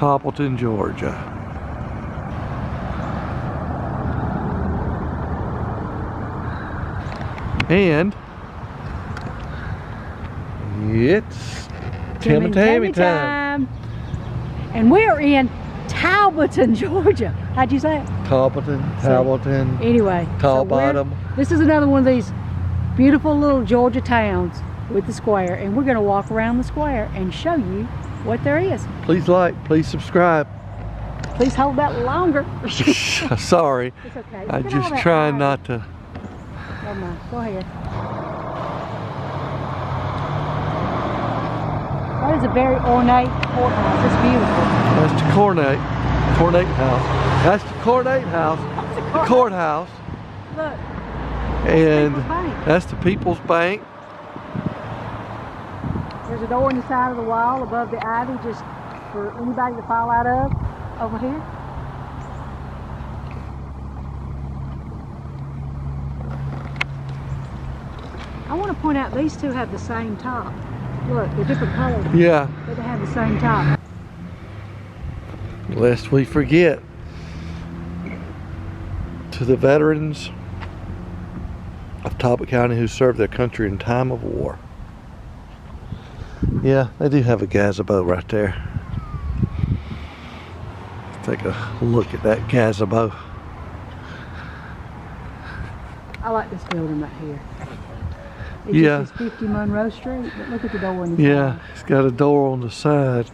Talbotton, Georgia. And it's Tim and Tammy time. And we're in Talbotton, Georgia. How'd you say it? Talbotton. Anyway, Talbotton. So this is another one of these beautiful little Georgia towns with the square, and we're going to walk around the square and show you what there is. Please like, please subscribe. Please hold that longer. Sorry. It's okay. I'm just trying not to. Never mind. Go ahead. That is a very ornate courthouse. It's beautiful. That's the Cornate house. That's the Cornate house. The courthouse. Look. And that's the People's Bank. There's a door on the side of the wall above the ivy just for anybody to fall out of over here. I want to point out these two have the same top. Look, they're different colors. Yeah. But they have the same top. Lest we forget, to the veterans of Talbot County who served their country in time of war. Yeah, they do have a gazebo right there. Take a look at that gazebo. I like this building right here. It Yeah. just is 50 Monroe Street, but look at the door on the Yeah, side. it's got a door on the side.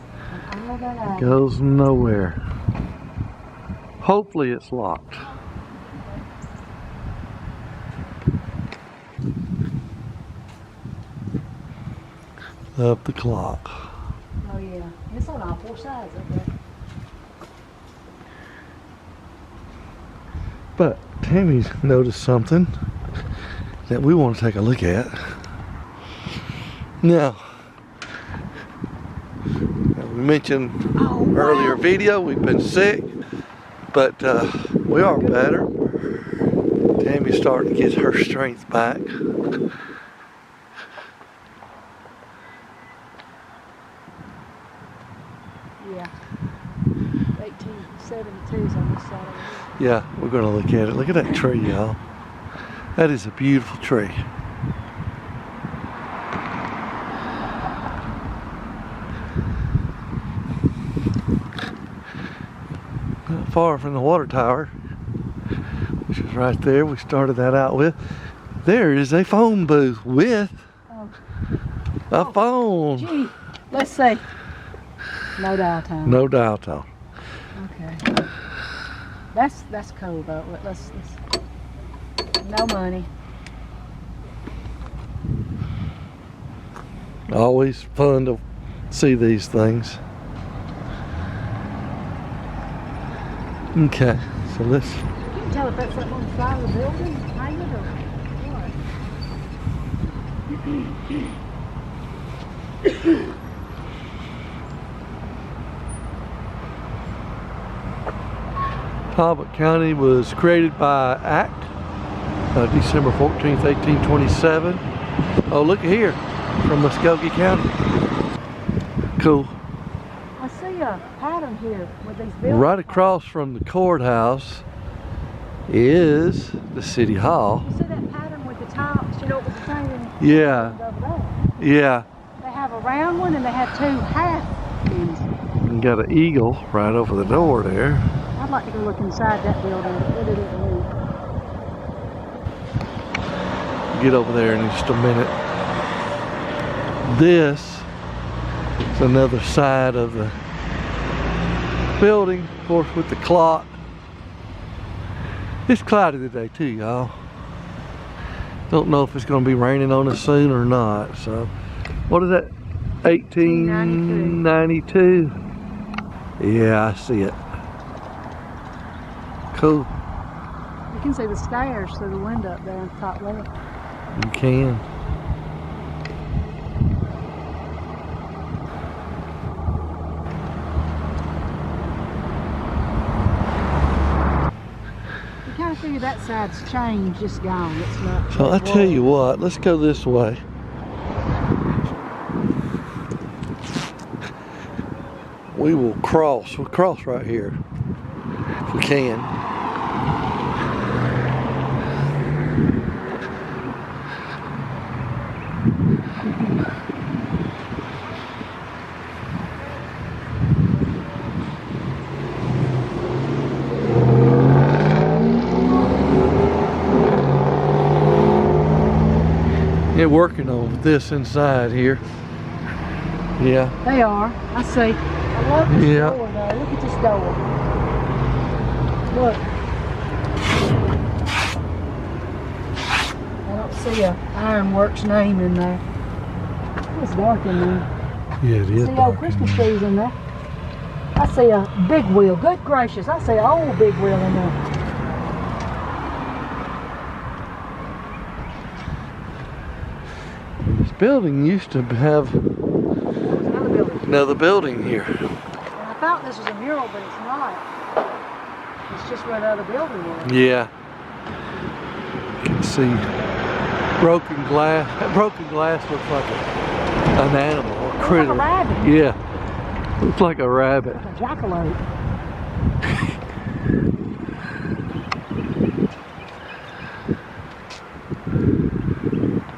And all that ivy. Goes nowhere. Hopefully it's locked. Up the clock. Oh yeah, it's on all four sides up there. But Tammy's noticed something that we want to take a look at. Now, we mentioned earlier video, we've been sick, but we are better. Tammy's starting to get her strength back. Yeah. 1872's on this side of the Yeah, we're gonna look at it. Look at that tree, y'all. That is a beautiful tree. Not far from the water tower, which is right there. We started that out with. There is a phone booth with a phone. Gee, let's see. No dial tone. No dial tone. Okay. That's cool though. Let's no money. Always fun to see these things. Okay, so let's. You can tell if that's up on the side of the building, hang it or what. Talbot County was created by Act December 14th, 1827. Oh, look here, from Muskogee County. Cool. I see a pattern here with these buildings. Right across from the courthouse is the City Hall. You see that pattern with the tops? You know what was saying? Yeah. Over there. Yeah. They have a round one and they have two half ones. And got an eagle right over the door there. I'd like to go look inside that building. What it is. Get over there in just a minute. This is another side of the building, of course, with the clock. It's cloudy today too, y'all. Don't know if it's going to be raining on us soon or not. So, what is that? 1892. Yeah, I see it. Cool. You can see the stairs through the window up there on the top left. You can. You kind of figure that side's changed, just gone. It's not. So I tell you what, let's go this way. we will cross. We'll cross right here if we can. They're working on this inside here. Yeah. They are. I see. I love this Yeah. door though. Look at this door. Look. I don't see a Ironworks name in there. It's dark in there. Yeah, it is See dark old in Christmas there. trees in there. I see a big wheel. Good gracious. I see an old big wheel in there. This building used to have Another building. another building here. And I thought this was a mural, but it's not. It's just where the other building was. Yeah. You can see broken glass. That broken glass looks like an animal, a critter. Like a rabbit. Yeah. Looks like a rabbit. Like a jackalope.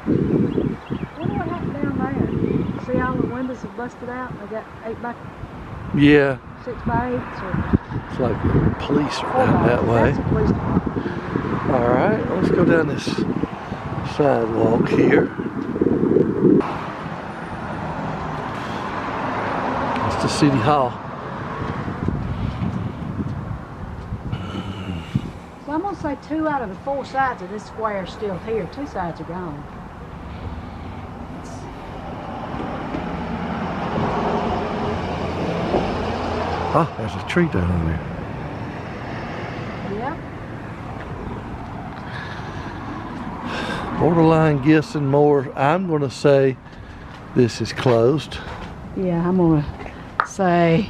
Wonder what happened down there. See all the windows have busted out? They got Yeah. 6x8s or It's like the police are 4x8s. down that way. That's a police department. Alright, let's go down this sidewalk here. It's the city hall. So I'm going to say 2 out of the 4 sides of this square are still here. 2 sides are gone. Oh, there's a tree down there. Yeah. Borderline guessing more. I'm going to say this is closed. Yeah, I'm going to say,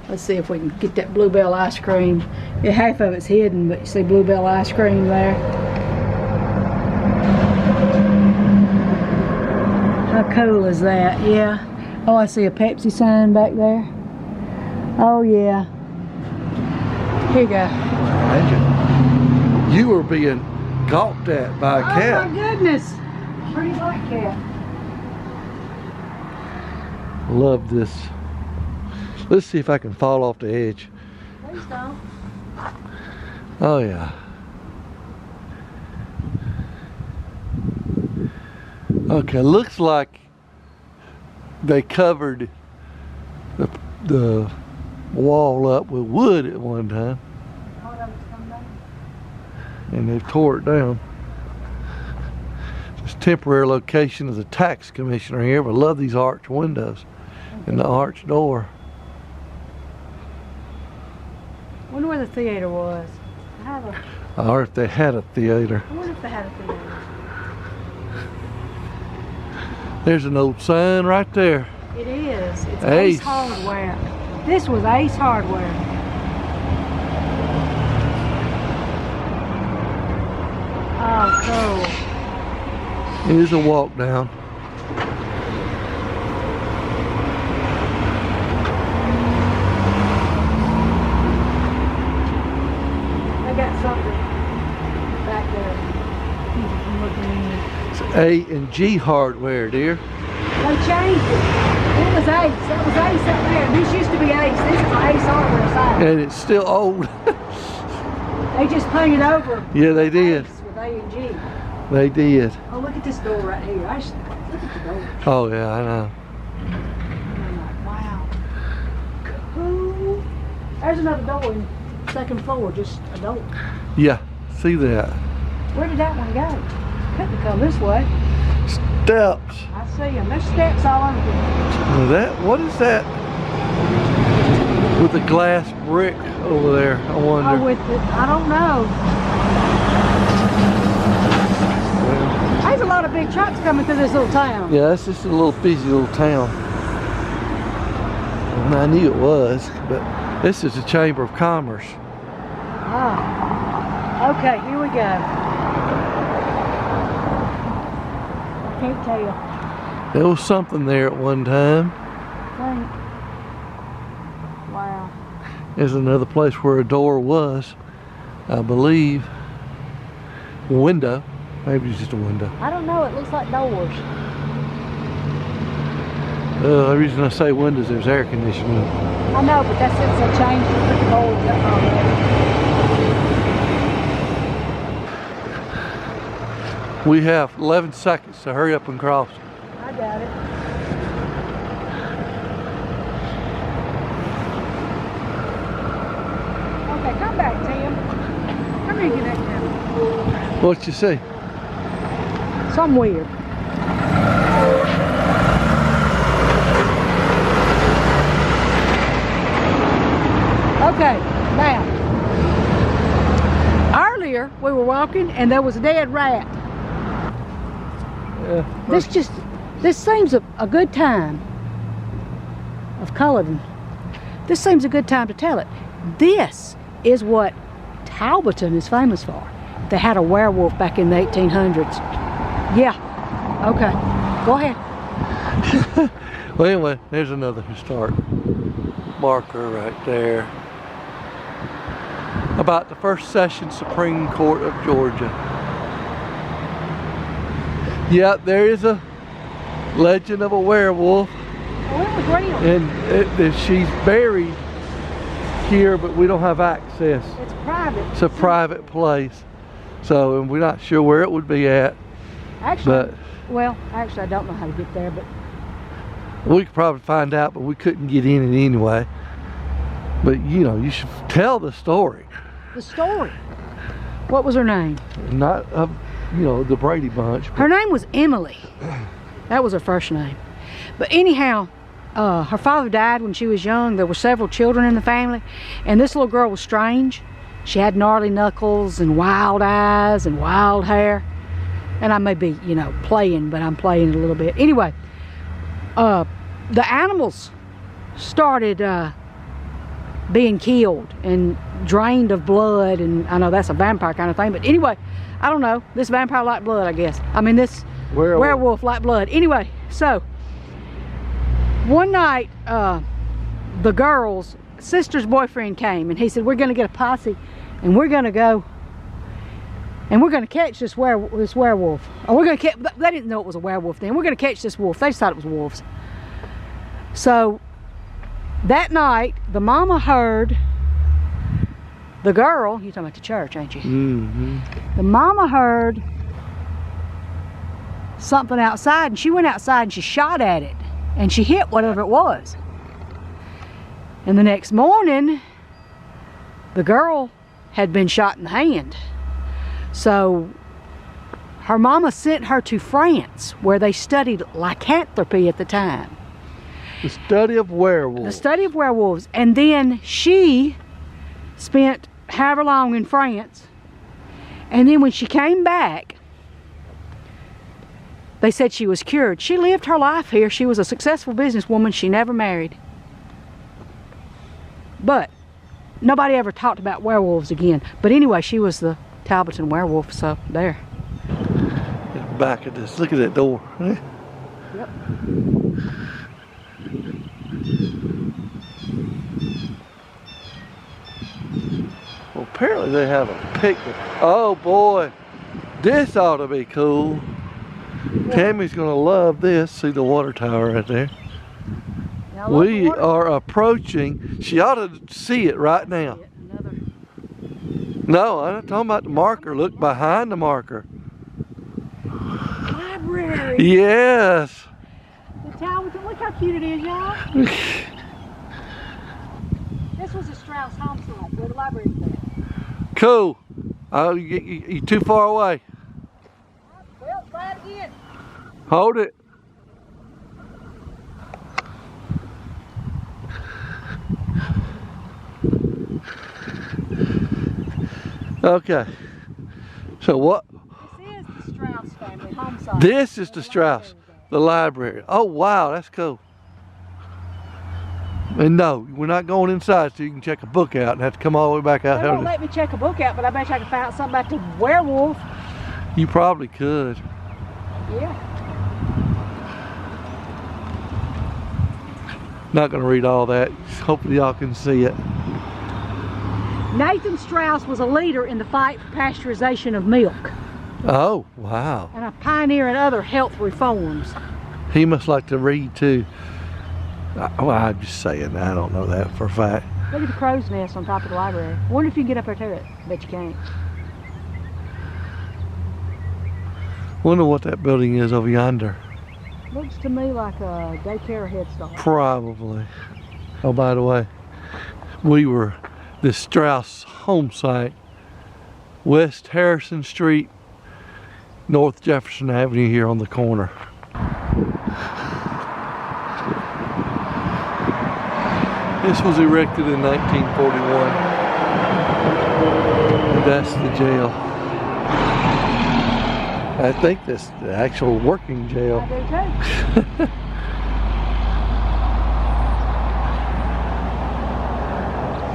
let's see if we can get that Bluebell ice cream. Yeah, half of it's hidden, but you see Bluebell ice cream there. How cool is that? Yeah. Oh, I see a Pepsi sign back there. Oh, yeah. Here you go. Imagine you were being gawked at by a cat. Oh, my goodness. Pretty black cat. Love this. Let's see if I can fall off the edge. Please don't. Oh yeah. Okay, looks like they covered the wall up with wood at one time, Oh, that was coming down. and they've tore it down. This temporary location of the tax commissioner here, but I love these arched windows and the arched door. Wonder where the theater was. Or if they had a theater. I wonder if they had a theater. There's an old sign right there. It is. It's Ace. Ace Hardware. This was Ace Hardware. Oh, cool. It is a walk down. They got something back there. I'm looking in. It's A&G Hardware, dear. They changed it. It was Ace. That was Ace up there. This used to be Ace. This is Ace Hardware side. And it's still old. They just painted over. Yeah, they did. Ace with A&G. They did. Oh, look at this door right here. Look at the door. Oh yeah, I know. I'm like, wow. Cool. There's another door in the second floor, just a door. Yeah, see that. Where did that one go? Couldn't come this way. Steps. I see them. There's steps all over here. What is that? With the glass brick over there, I wonder. Oh, with it. I don't know. There's a lot of big trucks coming through this little town. Yeah, it's just a little busy little town. And I knew it was, but this is the Chamber of Commerce. Ah. Okay, here we go. I can't tell. There was something there at one time. Think. Wow. There's another place where a door was, I believe. A window. Maybe it's just a window. I don't know. It looks like doors. The reason I say windows, there's air conditioning. I know, but that's since they changed it. Put the doors up already. We have 11 seconds, so hurry up and cross. I got it. Okay, come back, Tim. Come here and get that camera. What you see? Something weird. Okay, now. Earlier we were walking and there was a dead rat. This seems a good time of Culloden. This seems a good time to tell it. This is what Talbotton is famous for. They had a werewolf back in the 1800s. Yeah, okay, go ahead. Well, anyway, there's another historic marker right there about the first session Supreme Court of Georgia. Yeah, there is a legend of a werewolf. Oh, it was real. And she's buried here, but we don't have access. It's private. It's a private place. So, and we're not sure where it would be at. Actually, well, actually I don't know how to get there, but we could probably find out, but we couldn't get in it anyway. But you know, you should tell the story. The story. What was her name? Not of, you know, the Brady Bunch. Her name was Emily. That was her first name. But anyhow, her father died when she was young. There were several children in the family, and this little girl was strange. She had gnarly knuckles and wild eyes and wild hair. And I may be, you know, playing, but I'm playing it a little bit. Anyway, the animals started being killed and drained of blood, and I know that's a vampire kind of thing, but anyway, I don't know. This vampire liked blood, I guess. I mean, this werewolf liked blood. Anyway, so one night, the girl's sister's boyfriend came, and he said, we're going to get a posse, and we're going to go, and we're going to catch this werewolf. Or we're going to catch, they didn't know it was a werewolf then. We're going to catch this wolf. They just thought it was wolves. So that night, the mama heard the girl, you're talking about the church, ain't you? Mm-hmm. The mama heard something outside, and she went outside and she shot at it, and she hit whatever it was. And the next morning, the girl had been shot in the hand. So her mama sent her to France, where they studied lycanthropy at the time. The study of werewolves. The study of werewolves. And then she spent however long in France. And then when she came back, they said she was cured. She lived her life here. She was a successful businesswoman. She never married. But nobody ever talked about werewolves again. But anyway, she was the Talbotton werewolf, so there. Back at this. Look at that door. Yep. Well, apparently they have a picnic. Oh boy, this ought to be cool. Tammy's gonna love this. See the water tower right there. We are approaching. She ought to see it right now. No, I'm not talking about the marker. Look behind the marker. Library. Yes. The Talbotton. Look how cute it is, y'all. This was a Strauss homicide where the library is at. Cool. Oh, you're too far away. Well, try it again. Hold it. Okay. So what? This is the Strauss family homicide. This is the Strauss, the library. Oh wow, that's cool. And no, we're not going inside so you can check a book out and have to come all the way back out. They won't let me check a book out, but I bet I can find out something about the werewolf. You probably could. Yeah. Not gonna read all that. Hopefully y'all can see it. Nathan Strauss was a leader in the fight for pasteurization of milk. Oh, wow. And a pioneer in other health reforms. He must like to read too. Well, I'm just saying, I don't know that for a fact. Look at the crow's nest on top of the library. I wonder if you can get up there to it. Bet you can't. Wonder what that building is over yonder. Looks to me like a daycare Head Start. Probably. Oh, by the way, we were the Strauss home site, West Harrison Street, North Jefferson Avenue here on the corner. This was erected in 1941. And that's the jail. I think that's the actual working jail. I do too.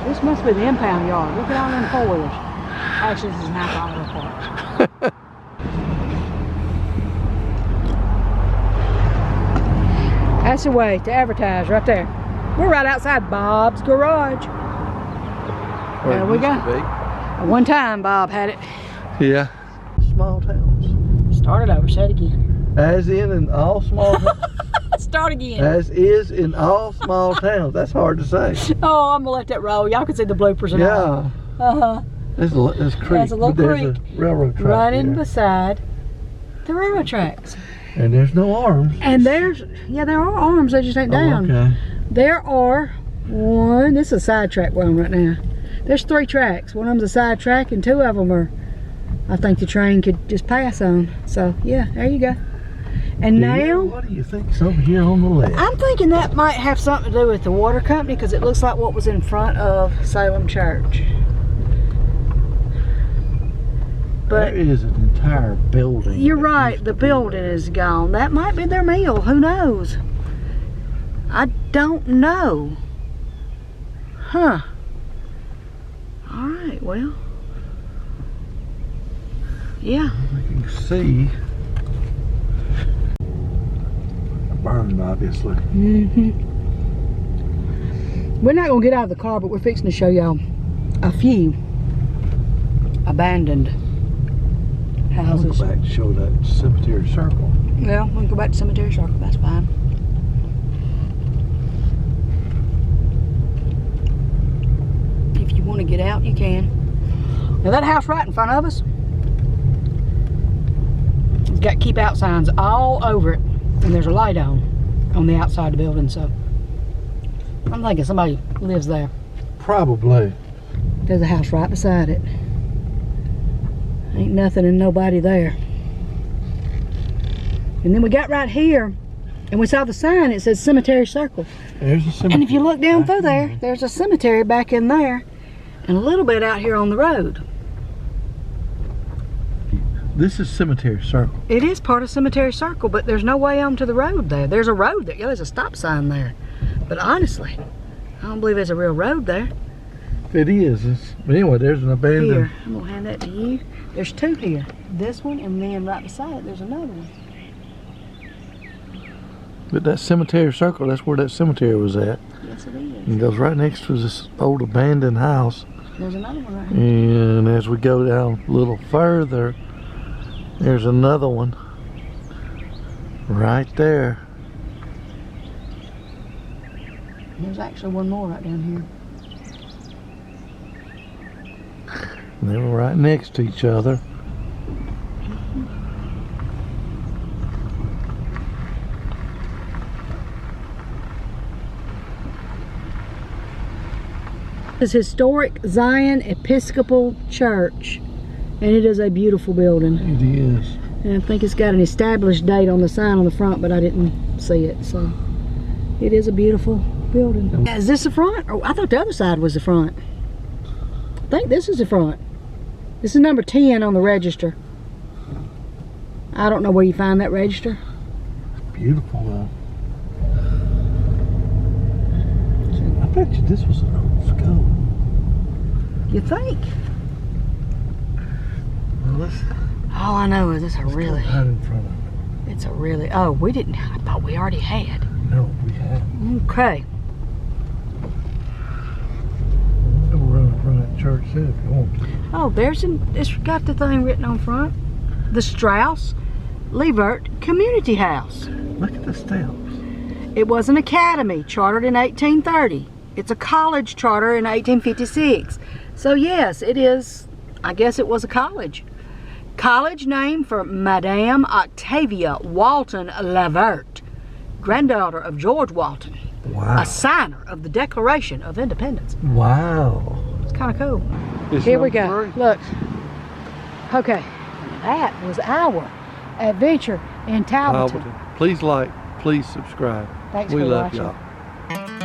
This must be the impound yard. Look at all them four-wheelers. Actually, this is not the auto park. That's the way to advertise right there. We're right outside Bob's Garage. There we go. One time Bob had it. Yeah. Small towns. Start it over, say it again. As in all small towns. Start again. As is in all small towns. That's hard to say. Oh, I'm gonna let that roll. Y'all can see the bloopers and all. Yeah. Uh-huh. There's a creek. There's a little creek. Railroad track running beside the railroad tracks. And there's no arms. And there's, yeah, there are arms, they just ain't down. Okay. There are one, this is a side track where I'm right now. There's 3 tracks. One of them's a side track and 2 of them are, I think the train could just pass on. So yeah, there you go. And now, what do you think's over here on the left? I'm thinking that might have something to do with the water company because it looks like what was in front of Salem Church. But there is an entire building. You're right, the building is gone. That might be their mill, who knows? I don't know. Huh. Alright, well. Yeah. I can see burned, obviously. We're not going to get out of the car, but we're fixing to show y'all a few abandoned houses. I'll go back to show that cemetery circle. Well, we can go back to cemetery circle, that's fine. If you want to get out, you can. Now that house right in front of us, it's got keep out signs all over it. And there's a light on the outside of the building, so I'm thinking somebody lives there. Probably. There's a house right beside it. Ain't nothing and nobody there. And then we got right here, and we saw the sign, it says Cemetery Circle. There's a cemetery. And if you look down through there, there's a cemetery back in there, and a little bit out here on the road. This is Cemetery Circle. It is part of Cemetery Circle, but there's no way onto the road there. There's a road there. Yeah, there's a stop sign there. But honestly, I don't believe there's a real road there. It is. But anyway, there's an abandoned. Here, I'm going to hand that to you. There's 2 here. This one, and then right beside it, there's another one. But that Cemetery Circle, that's where that cemetery was at. Yes, it is. And it goes right next to this old abandoned house. There's another one right here. And as we go down a little further, there's another one right there. There's actually one more right down here. And they were right next to each other. This is Historic Zion Episcopal Church, and it is a beautiful building. It is. And I think it's got an established date on the sign on the front, but I didn't see it, so it is a beautiful building. Is this the front? Oh, I thought the other side was the front. I think this is the front. This is number 10 on the register. I don't know where you find that register. It's beautiful though. I bet you this was an old school. You think? Well, let's. All I know is it's a really. Right in front of it. It's a really. Oh, we didn't. I thought we already had. No, we haven't. Okay. church too if you want to. Oh, it's got the thing written on front. The Strauss Levert Community House. Look at the steps. It was an academy chartered in 1830. It's a college charter in 1856. So yes, it is, I guess it was a college. College named for Madame Octavia Walton Levert, granddaughter of George Walton. Wow. A signer of the Declaration of Independence. Wow. It's kind of cool. It's Here we go. 3. Look. Okay. That was our adventure in Talbotton. Please like, please subscribe. Thanks We for love watching. y'all.